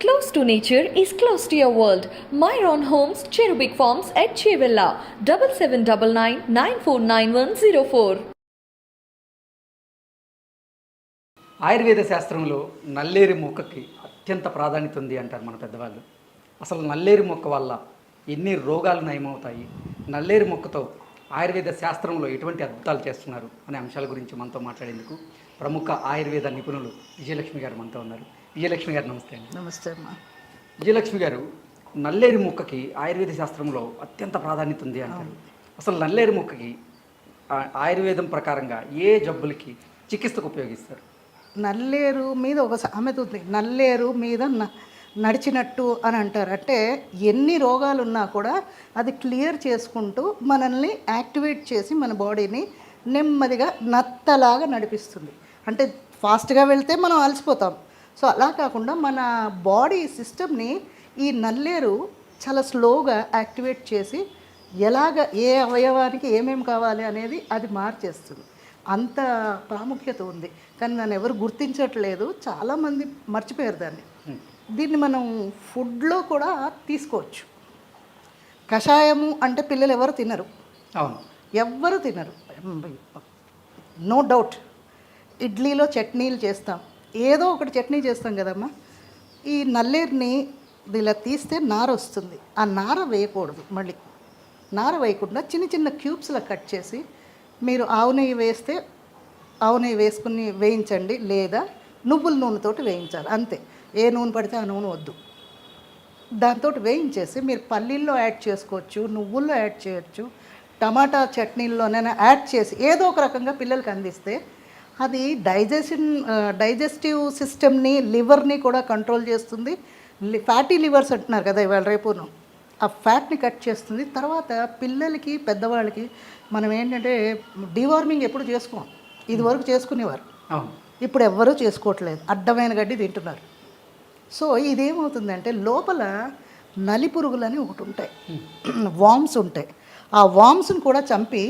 Close to nature is close to your world. Myron Homes, Cherubic Farms at Chevilla, 7799 949104. Ayurveda శాస్త్రంలో నల్లేరు మొక్కకి అత్యంత ప్రాధాన్యత ఉంది అంటారు మన పెద్దవాళ్ళు. అసలు నల్లేరు మొక్క వల్ల ఎన్ని రోగాలు నయమవుతాయి, నల్లేరు మొక్కతో ఆయుర్వేద శాస్త్రంలో ఎటువంటి అద్భుతాలు చేస్తున్నారు అనే అంశాల గురించి మనతో మాట్లాడేందుకు ప్రముఖ ఆయుర్వేద నిపుణులు విజయలక్ష్మి గారు మనతో ఉన్నారు. విజయలక్ష్మి గారు నమస్తే అండి. నమస్తే అమ్మా. విజయలక్ష్మి గారు, నల్లేరు మొక్కకి ఆయుర్వేద శాస్త్రంలో అత్యంత ప్రాధాన్యత ఉంది అంటారు. అసలు నల్లేరు మొక్కకి ఆయుర్వేదం ప్రకారంగా ఏ జబ్బులకి చికిత్సకు ఉపయోగిస్తారు? నల్లేరు మీద ఒక సామెత ఉంది, నల్లేరు మీద నడిచినట్టు అని అంటారు. అంటే ఎన్ని రోగాలు ఉన్నా కూడా అది క్లియర్ చేసుకుంటూ మనల్ని యాక్టివేట్ చేసి మన బాడీని నెమ్మదిగా నత్తలాగా నడిపిస్తుంది. అంటే ఫాస్ట్గా వెళ్తే మనం అలసిపోతాం. సో అలా కాకుండా మన బాడీ సిస్టమ్ని ఈ నల్లేరు చాలా స్లోగా యాక్టివేట్ చేసి ఎలాగ ఏ అవయవానికి ఏమేమి కావాలి అనేది అది మార్చేస్తుంది. అంత ప్రాముఖ్యత ఉంది. కానీ నన్ను ఎవరు గుర్తించట్లేదు, చాలామంది మర్చిపోయారు దాన్ని. దీన్ని మనం ఫుడ్లో కూడా తీసుకోవచ్చు. కషాయము అంటే పిల్లలు ఎవరు తినరు, అవును, ఎవ్వరు తినరు, నో డౌట్. ఇడ్లీలో చట్నీలు చేస్తాం, ఏదో ఒకటి చట్నీ చేస్తాం కదమ్మా. ఈ నల్లేరుని ఇలా తీస్తే నార వస్తుంది. ఆ నార వేయకూడదు. మళ్ళీ నార వేయకుండా చిన్న చిన్న క్యూబ్స్లో కట్ చేసి మీరు ఆవు నెయ్యి వేస్తే ఆవు నెయ్యి వేసుకుని వేయించండి, లేదా నువ్వుల నూనెతోటి వేయించాలి. అంతే, ఏ నూనె పడితే ఆ నూనె వద్దు. దాంతో వేయించేసి మీరు పల్లీల్లో యాడ్ చేసుకోవచ్చు, నువ్వుల్లో యాడ్ చేయొచ్చు, టమాటా చట్నీల్లోనైనా యాడ్ చేసి ఏదో ఒక రకంగా పిల్లలకి అందిస్తే అది డైజెస్టివ్ సిస్టమ్ని, లివర్ని కూడా కంట్రోల్ చేస్తుంది. ఫ్యాటీ లివర్స్ అంటున్నారు కదా ఇవాళ రేపును, ఆ ఫ్యాట్ని కట్ చేస్తుంది. తర్వాత పిల్లలకి పెద్దవాళ్ళకి మనం ఏంటంటే డివార్మింగ్ ఎప్పుడు చేసుకోం. ఇది వరకు చేసుకునేవారు, ఇప్పుడు ఎవ్వరూ చేసుకోవట్లేదు, అడ్డమైన గడ్డి తింటున్నారు. సో ఇదేమవుతుందంటే లోపల నలి పురుగులని ఒకటి ఉంటాయి, వామ్స్ ఉంటాయి. ఆ వామ్స్ని కూడా చంపి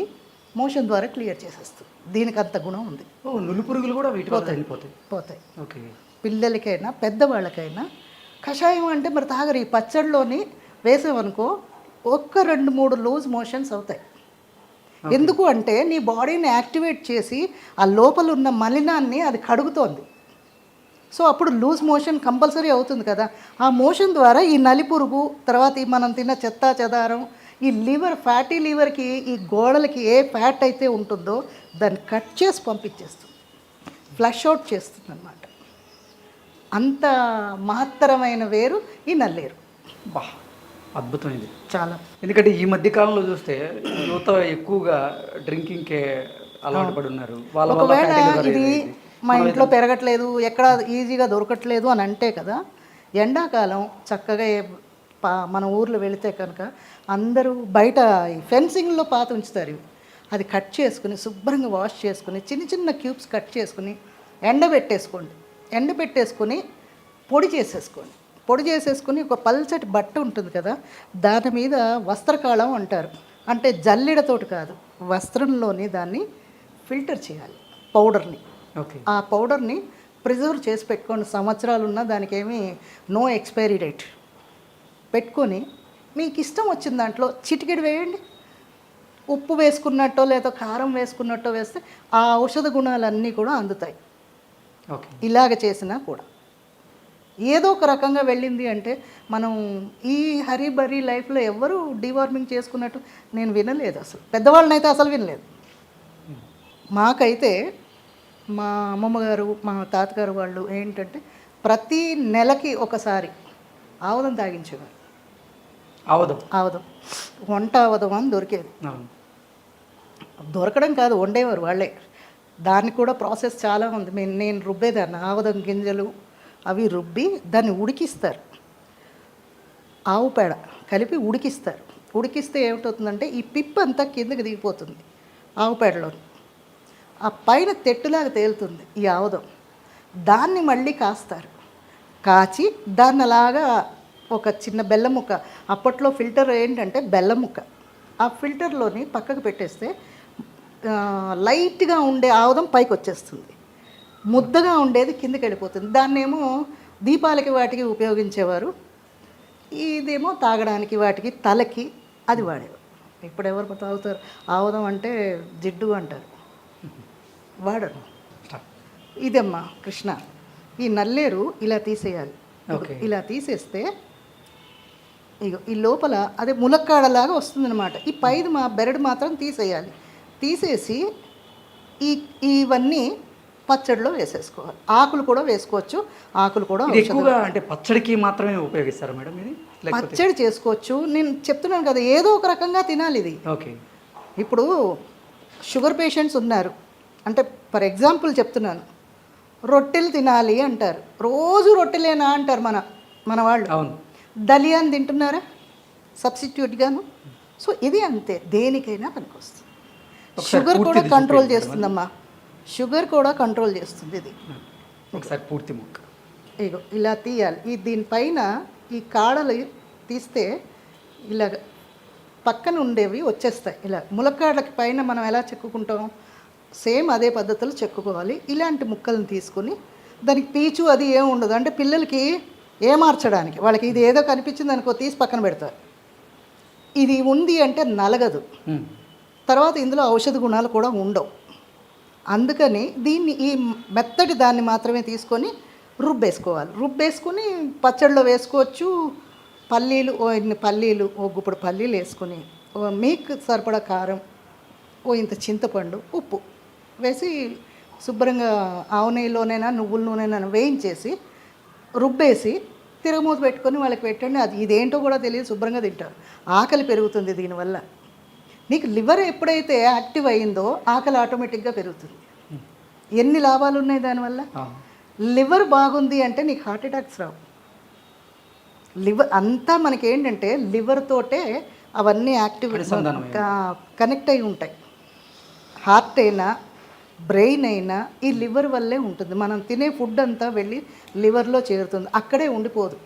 మోషన్ ద్వారా క్లియర్ చేసేస్తుంది. దీనికి అంత గుణం ఉంది. నులి పురుగులు కూడా పోతాయి. ఓకే. పిల్లలకైనా పెద్దవాళ్ళకైనా కషాయం అంటే మరి తాగరు. ఈ పచ్చడిలోని వేసామనుకో ఒక్క 2-3 లూజ్ మోషన్స్ అవుతాయి. ఎందుకు అంటే నీ బాడీని యాక్టివేట్ చేసి ఆ లోపల ఉన్న మలినాన్ని అది కడుగుతోంది. సో అప్పుడు లూజ్ మోషన్ కంపల్సరీ అవుతుంది కదా. ఆ మోషన్ ద్వారా ఈ నలిపురుగు, తర్వాత ఈ మనం తిన్న చెత్త చెదారం, ఈ లివర్, ఫ్యాటీ లివర్కి ఈ గోడలకి ఏ ఫ్యాట్ అయితే ఉంటుందో దాన్ని కట్ చేసి పంపించేస్తుంది, ఫ్లష్ అవుట్ చేస్తుంది అన్నమాట. అంత మహత్తరమైన వేరు ఈ నల్లేరు. బా, అద్భుతమైంది చాలా. ఎందుకంటే ఈ మధ్య కాలంలో చూస్తే యువత ఎక్కువగా డ్రింకింగ్కే అలవాటు పడి ఉన్నారు. ఒకవేళ ఇది మా ఇంట్లో పెరగట్లేదు, ఎక్కడ ఈజీగా దొరకట్లేదు అని అంటే కదా, ఎండాకాలం చక్కగా మన ఊర్లో వెళితే కనుక అందరూ బయట ఫెన్సింగ్లో పాత ఉంచుతారు. ఇవి అది కట్ చేసుకుని శుభ్రంగా వాష్ చేసుకుని చిన్న చిన్న క్యూబ్స్ కట్ చేసుకుని ఎండబెట్టేసుకొని పొడి చేసేసుకొని ఒక పల్చటి బట్ట ఉంటుంది కదా, దాని మీద వస్త్రకాళం అంటారు. అంటే జల్లెడతోటి కాదు, వస్త్రంలోని దాన్ని ఫిల్టర్ చేయాలి పౌడర్ని. ఓకే. ఆ పౌడర్ని ప్రిజర్వ్ చేసి పెట్టుకోండి, సంవత్సరాలు ఉన్నా దానికి ఏమీ నో ఎక్స్పైరీ డేట్. పెట్టుకొని మీకు ఇష్టం వచ్చిన దాంట్లో చిటికెడు వేయండి. ఉప్పు వేసుకున్నట్టో లేదా కారం వేసుకున్నట్టో వేస్తే ఆ ఔషధ గుణాలన్నీ కూడా అందుతాయి. ఓకే. ఇలాగ చేసినా కూడా ఏదో ఒక రకంగా వెళ్ళింది అంటే మనం ఈ హరీబరీ లైఫ్లో ఎవరు డివార్మింగ్ చేసుకున్నట్టు నేను వినలేదు. అసలు పెద్దవాళ్ళని అయితే అసలు వినలేదు. మాకైతే మా అమ్మమ్మ గారు, మా తాతగారు వాళ్ళు ఏంటంటే ప్రతి నెలకి ఒకసారి ఆవదం తాగించేవారు. ఆవదం వంట ఆవదం అని దొరికేది. దొరకడం కాదు, వండేవారు వాళ్ళే. దానికి కూడా ప్రాసెస్ చాలా ఉంది. నేను రుబ్బేదాన్ని. ఆవదం గింజలు అవి రుబ్బి దాన్ని ఉడికిస్తారు, ఆవు పేడ కలిపి ఉడికిస్తారు. ఉడికిస్తే ఏమిటవుతుందంటే ఈ పిప్ అంతా కిందకి దిగిపోతుంది ఆవు పేడలో. ఆ పైన తెట్టులాగా తేలుతుంది ఈ ఆవదం. దాన్ని మళ్ళీ కాస్తారు. కాచి దాన్ని అలాగా ఒక చిన్న బెల్లం ముక్క, అప్పట్లో ఫిల్టర్ ఏంటంటే బెల్లం ముక్క, ఆ ఫిల్టర్లోని పక్కకు పెట్టేస్తే లైట్గా ఉండే ఆవదం పైకి వచ్చేస్తుంది, ముద్దగా ఉండేది కిందకి వెళ్ళిపోతుంది. దాన్నేమో దీపాలకి వాటికి ఉపయోగించేవారు. ఇదేమో తాగడానికి వాటికి తలకి అది వాడేవారు. ఇప్పుడు ఎవరు తాగుతారు? ఆముదం అంటే జిడ్డు అంటారు, వాడరు. ఇదమ్మా కృష్ణ, ఈ నల్లేరు ఇలా తీసేయాలి. ఓకే. ఇలా తీసేస్తే ఇగో ఈ లోపల అదే ములక్కాడలాగా వస్తుందన్నమాట. ఈ పైది బెరడు మాత్రం తీసేయాలి. తీసేసి ఇవన్నీ పచ్చడిలో వేసేసుకోవాలి. ఆకులు కూడా వేసుకోవచ్చు, ఆకులు కూడా ఇది ఎక్కువగా అంటే పచ్చడికి మాత్రమే ఉపయోగిస్తారా మేడం ఇది? లేకపోతే పచ్చడి చేసుకోవచ్చు. నేను చెప్తున్నాను కదా, ఏదో ఒక రకంగా తినాలి ఇది. ఓకే. ఇప్పుడు షుగర్ పేషెంట్స్ ఉన్నారు అంటే ఫర్ ఎగ్జాంపుల్ చెప్తున్నాను, రొట్టెలు తినాలి అంటారు. రోజు రొట్టెలేనా అంటారు మన వాళ్ళు. అవును. దలియాని తింటున్నారా సబ్స్టిట్యూట్గాను? సో ఇది అంతే, దేనికైనా పనికొస్తుంది. షుగర్ కూడా కంట్రోల్ చేస్తుందమ్మా, షుగర్ కూడా కంట్రోల్ చేస్తుంది ఇది. ఒకసారి పూర్తి ముక్క ఇగో ఇలా తీయాలి. దీనిపైన ఈ కాడలు తీస్తే ఇలా పక్కన ఉండేవి వచ్చేస్తాయి. ఇలా ములక్కాడలకి పైన మనం ఎలా చెక్కుకుంటాం, సేమ్ అదే పద్ధతిలో చెక్కుకోవాలి. ఇలాంటి ముక్కలను తీసుకొని దానికి పీచు అది ఏమి ఉండదు. అంటే పిల్లలకి ఏమార్చడానికి వాళ్ళకి ఇది ఏదో కనిపించింది అనుకో తీసి పక్కన పెడతారు. ఇది ఉంది అంటే నలగదు. తర్వాత ఇందులో ఔషధ గుణాలు కూడా ఉండవు. అందుకని దీన్ని ఈ మెత్తటి దాన్ని మాత్రమే తీసుకొని రుబ్బేసుకోవాలి. రుబ్బేసుకొని పచ్చడిలో వేసుకోవచ్చు. పల్లీలు ఇన్ని పల్లీలు, గుప్పుడు పల్లీలు వేసుకొని మీకు సరిపడా కారం, ఇంత చింతపండు, ఉప్పు వేసి శుభ్రంగా ఆవు నెయ్యిలోనైనా నువ్వుల నూనెనైనా వేయించేసి రుబ్బేసి తిరగమూత పెట్టుకొని వాళ్ళకి పెట్టండి. అది ఇదేంటో కూడా తెలియదు, శుభ్రంగా తింటారు. ఆకలి పెరుగుతుంది దీనివల్ల. నీకు లివర్ ఎప్పుడైతే యాక్టివ్ అయిందో ఆకలి ఆటోమేటిక్గా పెరుగుతుంది. ఎన్ని లాభాలు ఉన్నాయి దానివల్ల. లివర్ బాగుంది అంటే నీకు హార్ట్ అటాక్స్ రావు. లివర్ అంతా మనకి ఏంటంటే లివర్ తోటే అవన్నీ యాక్టివ్ కనెక్ట్ అయి ఉంటాయి. హార్ట్ అయినా బ్రెయిన్ అయినా ఈ లివర్ వల్లే ఉంటుంది. మనం తినే ఫుడ్ అంతా వెళ్ళి లివర్లో చేరుతుంది, అక్కడే ఉండిపోదు.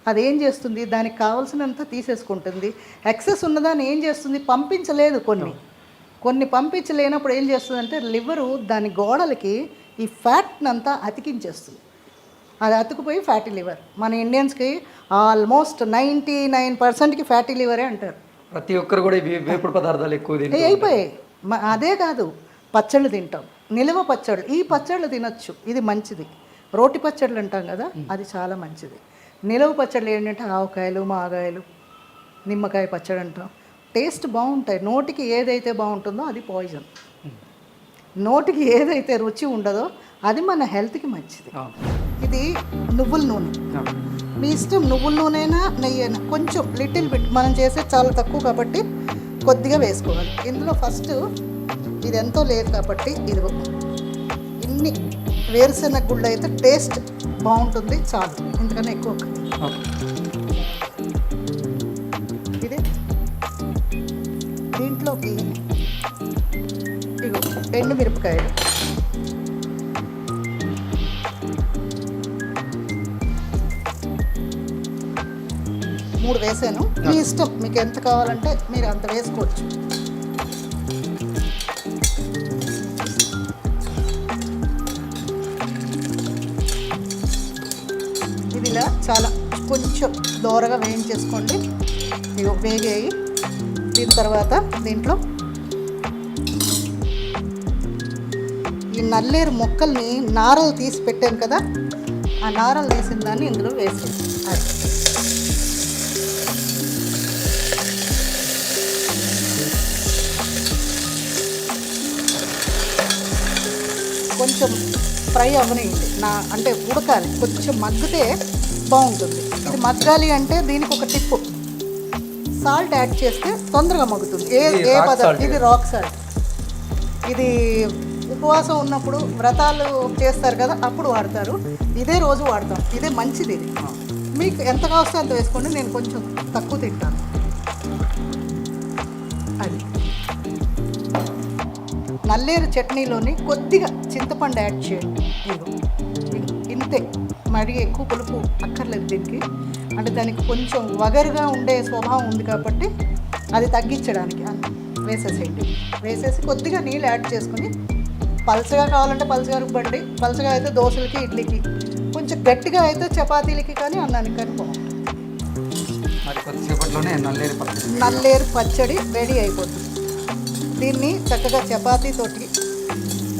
అదేం చేస్తుంది, దానికి కావాల్సినంత తీసేసుకుంటుంది. ఎక్సెస్ ఉన్నదాన్ని ఏం చేస్తుంది, పంపించలేదు. కొన్ని పంపించలేనప్పుడు ఏం చేస్తుంది అంటే లివరు దాని గోడలకి ఈ ఫ్యాట్ని అంతా అతికించేస్తుంది. అది అతుకుపోయి ఫ్యాటీ లివర్. మన ఇండియన్స్కి ఆల్మోస్ట్ 99% ఫ్యాటీ లివరే అంటారు. ప్రతి ఒక్కరు కూడా వేపుడు పదార్థాలు ఎక్కువ అయిపోయాయి. అదే కాదు, పచ్చళ్ళు తింటాం, నిల్వ పచ్చళ్ళు. ఈ పచ్చళ్ళు తినొచ్చు, ఇది మంచిది. రోటి పచ్చళ్ళు అంటాం కదా, అది చాలా మంచిది. నిల్వ పచ్చళ్ళు ఏంటంటే ఆవకాయలు, మాగాయలు, నిమ్మకాయ పచ్చడి అంటాం. టేస్ట్ బాగుంటాయి. నోటికి ఏదైతే బాగుంటుందో అది పాయిజన్. నోటికి ఏదైతే రుచి ఉండదో అది మన హెల్త్కి మంచిది. ఇది నువ్వుల నూనె. మీ ఇష్టం, నువ్వుల నూనెనా నెయ్యి అయినా. కొంచెం లిటిల్ బిట్, మనం చేసేది చాలా తక్కువ కాబట్టి కొద్దిగా వేసుకోవాలి. ఇందులో ఫస్ట్ ఇది ఎంతో లేదు కాబట్టి ఇదిగో ఇన్ని వేరుశెనగ గుళ్ళు అయితే టేస్ట్ బాగుంటుంది, చాలు. ఎందుకన్నా ఎక్కువ ఇది దీంట్లోకి ఇగో ఎండు మిరపకాయలు, మూడు వేసాను. మీ ఇష్టం, మీకు ఎంత కావాలంటే మీరు అంత వేసుకోవచ్చు. ఇది ఇలా చాలా కొంచెం దోరగా వేయించేసుకోండి. ఇవి వేగాయి. దీని తర్వాత దీంట్లో ఈ నల్లేరు మొక్కల్ని నారలు తీసి పెట్టాను కదా, ఆ నారలు తీసిన దాన్ని ఇందులో వేసి కొంచెం ఫ్రై అవ్వనియండి. అంటే ఉడకాలి, కొంచెం మగ్గితే బాగుంటుంది. ఇది మగ్గాలి అంటే దీనికి ఒక టిప్పు, సాల్ట్ యాడ్ చేస్తే తొందరగా మగ్గుతుంది. ఏ పదార్థం ఇది, రాక్ సాల్ట్. ఇది ఉపవాసం ఉన్నప్పుడు వ్రతాలు చేస్తారు కదా, అప్పుడు వాడతారు. ఇదే రోజు వాడతాం. ఇదే మంచిది. ఇది మీకు ఎంత కావస్తే అంత వేసుకోండి. నేను కొంచెం తక్కువ తింటాను. అది నల్లేరు చట్నీలోని కొద్దిగా చింతపండు యాడ్ చేయండి. ఇంతే, మరి ఎక్కువ పులుపు అక్కర్లేదు దీనికి. అంటే దానికి కొంచెం వగరుగా ఉండే స్వభావం ఉంది కాబట్టి అది తగ్గించడానికి వేసేసేయండి. వేసేసి కొద్దిగా నీళ్ళు యాడ్ చేసుకొని పలచగా కావాలంటే పలచగా రుబ్బండి. పలచగా అయితే దోశలకి, ఇడ్లీకి. కొంచెం గట్టిగా అయితే చపాతీలకి కానీ అన్నానికి కానీ బాగుంటుంది. మరి కొద్దిసేపట్లోనే నల్లేరు పచ్చడి. నల్లేరు పచ్చడి రెడీ అయిపోతుంది. దీన్ని చక్కగా చపాతీతోటి,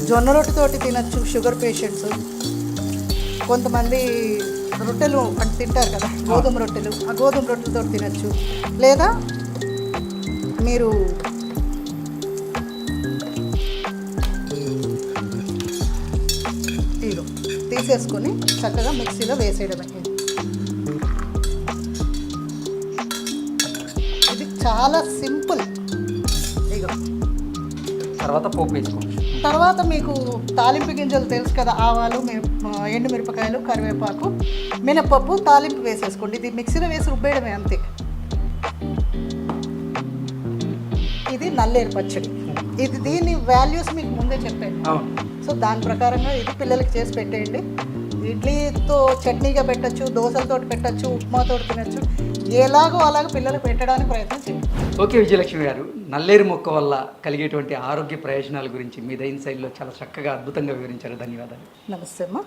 జొన్న రొట్టెతోటి తినచ్చు షుగర్ పేషెంట్స్. కొంతమంది రొట్టెలు అంటే తింటారు కదా, గోధుమ రొట్టెలు, ఆ గోధుమ రొట్టెలతో తినచ్చు. లేదా మీరు ఇదిగో తీసేసుకొని చక్కగా మిక్సీలో వేసేయడమే. ఇది చాలా సింపుల్. ఇదిగో తర్వాత పోపు వేసుకోవచ్చు. తర్వాత మీకు తాలింపు గింజలు తెలుసు కదా, ఆవాలు, ఎండు మిరపకాయలు, కరివేపాకు, మినపప్పు తాలింపు వేసేసుకోండి. ఇది మిక్సీలో వేసి రుబ్బేయడమే అంతే. ఇది నల్లేరు పచ్చడి. ఇది దీని వాల్యూస్ మీకు ముందే చెప్పాను. అవును. సో దాని ప్రకారంగా ఇది పిల్లలకి చేసి పెట్టేయండి. ఇడ్లీతో చట్నీగా పెట్టచ్చు, దోశలతో పెట్టచ్చు, ఉప్మాతో తినచ్చు. ఎలాగో అలాగ పిల్లలకు పెట్టడానికి ప్రయత్నం చేయండి. ఓకే విజయలక్ష్మి గారు, నల్లేరు మొక్క వల్ల కలిగేటువంటి ఆరోగ్య ప్రయోజనాల గురించి మీ దైన శైలిలో చాలా చక్కగా అద్భుతంగా వివరించారు. ధన్యవాదాలు. నమస్తే అమ్మా.